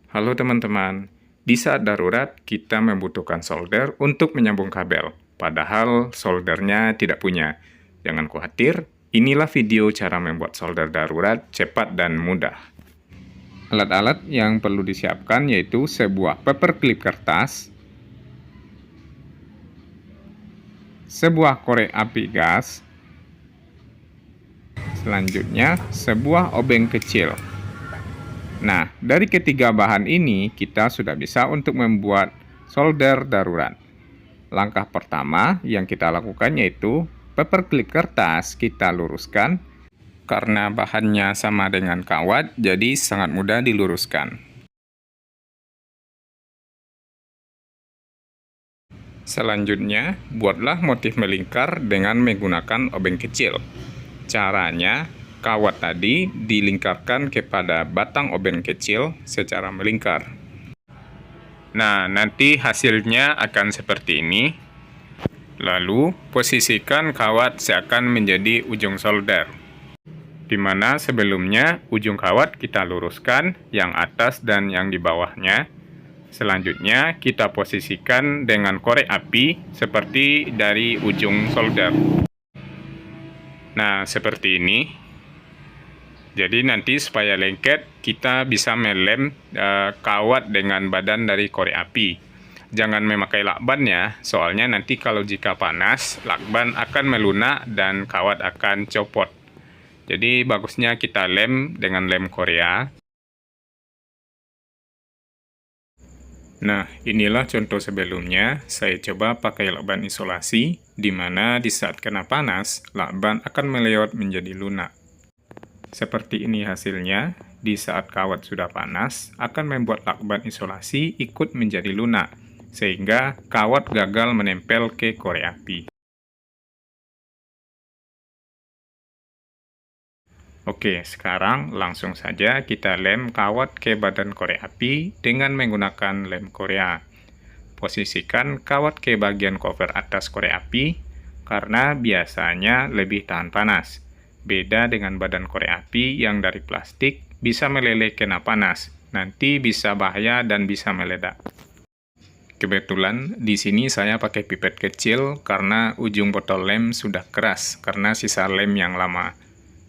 Halo teman-teman, di saat darurat kita membutuhkan solder untuk menyambung kabel, padahal soldernya tidak punya. Jangan khawatir, inilah video cara membuat solder darurat cepat dan mudah. Alat-alat yang perlu disiapkan yaitu sebuah paperclip kertas, sebuah korek api gas, selanjutnya sebuah obeng kecil. Nah, dari ketiga bahan ini, kita sudah bisa untuk membuat solder darurat. Langkah pertama yang kita lakukan yaitu paperclip kertas kita luruskan. Karena bahannya sama dengan kawat, jadi sangat mudah diluruskan. Selanjutnya, buatlah motif melingkar dengan menggunakan obeng kecil. Caranya, kawat tadi dilingkarkan kepada batang obeng kecil secara melingkar. Nah, nanti hasilnya akan seperti ini. Lalu, posisikan kawat seakan menjadi ujung solder. Di mana sebelumnya ujung kawat kita luruskan, yang atas dan yang di bawahnya. Selanjutnya, kita posisikan dengan korek api seperti dari ujung solder. Nah, seperti ini. Jadi nanti supaya lengket, kita bisa melem kawat dengan badan dari korek api. Jangan memakai lakban ya, soalnya nanti kalau jika panas, lakban akan melunak dan kawat akan copot. Jadi bagusnya kita lem dengan lem Korea. Nah, inilah contoh sebelumnya. Saya coba pakai lakban isolasi, di mana di saat kena panas, lakban akan melewat menjadi lunak. Seperti ini hasilnya, di saat kawat sudah panas, akan membuat lakban isolasi ikut menjadi lunak, sehingga kawat gagal menempel ke korek api. Oke, sekarang langsung saja kita lem kawat ke badan korek api dengan menggunakan lem Korea. Posisikan kawat ke bagian cover atas korek api, karena biasanya lebih tahan panas. Beda dengan badan korek api yang dari plastik, bisa meleleh kena panas. Nanti bisa bahaya dan bisa meledak. Kebetulan di sini saya pakai pipet kecil karena ujung botol lem sudah keras karena sisa lem yang lama.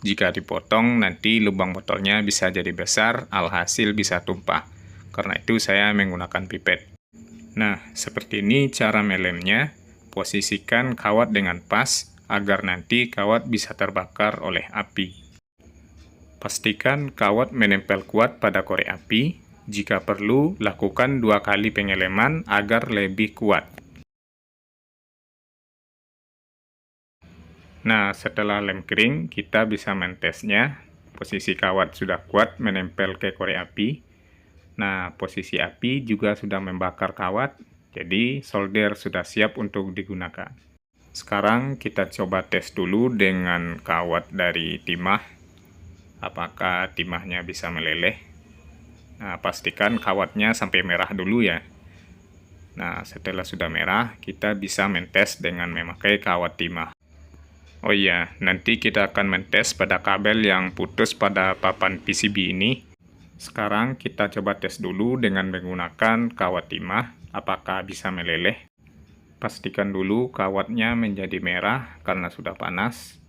Jika dipotong, nanti lubang botolnya bisa jadi besar, alhasil bisa tumpah. Karena itu saya menggunakan pipet. Nah, seperti ini cara melemnya. Posisikan kawat dengan pas, agar nanti kawat bisa terbakar oleh api. Pastikan kawat menempel kuat pada korek api. Jika perlu, lakukan 2 kali pengeleman agar lebih kuat. Nah, setelah lem kering, kita bisa mentesnya. Posisi kawat sudah kuat menempel ke korek api. Nah, posisi api juga sudah membakar kawat, jadi solder sudah siap untuk digunakan. Sekarang kita coba tes dulu dengan kawat dari timah. Apakah timahnya bisa meleleh? Nah, pastikan kawatnya sampai merah dulu ya. Nah, setelah sudah merah, kita bisa mentes dengan memakai kawat timah. Oh iya, nanti kita akan mentes pada kabel yang putus pada papan PCB ini. Sekarang kita coba tes dulu dengan menggunakan kawat timah, apakah bisa meleleh. Pastikan dulu kawatnya menjadi merah karena sudah panas.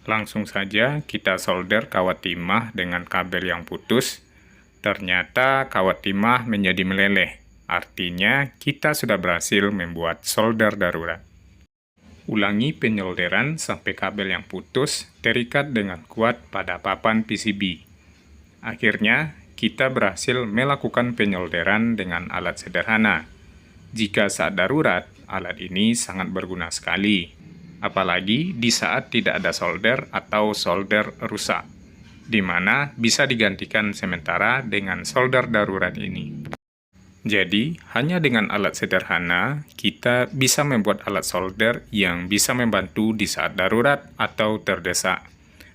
Langsung saja kita solder kawat timah dengan kabel yang putus. Ternyata kawat timah menjadi meleleh. Artinya kita sudah berhasil membuat solder darurat. Ulangi penyolderan sampai kabel yang putus terikat dengan kuat pada papan PCB. Akhirnya, kita berhasil melakukan penyolderan dengan alat sederhana. Jika saat darurat, alat ini sangat berguna sekali. Apalagi di saat tidak ada solder atau solder rusak, di mana bisa digantikan sementara dengan solder darurat ini. Jadi, hanya dengan alat sederhana, kita bisa membuat alat solder yang bisa membantu di saat darurat atau terdesak.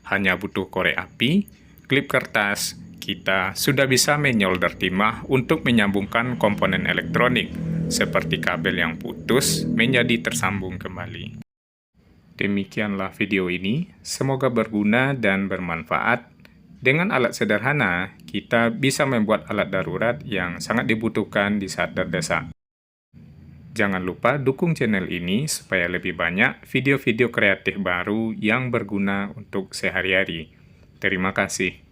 Hanya butuh korek api, klip kertas, kita sudah bisa menyolder timah untuk menyambungkan komponen elektronik, seperti kabel yang putus menjadi tersambung kembali. Demikianlah video ini, semoga berguna dan bermanfaat. Dengan alat sederhana, kita bisa membuat alat darurat yang sangat dibutuhkan di saat terdesak. Jangan lupa dukung channel ini supaya lebih banyak video-video kreatif baru yang berguna untuk sehari-hari. Terima kasih.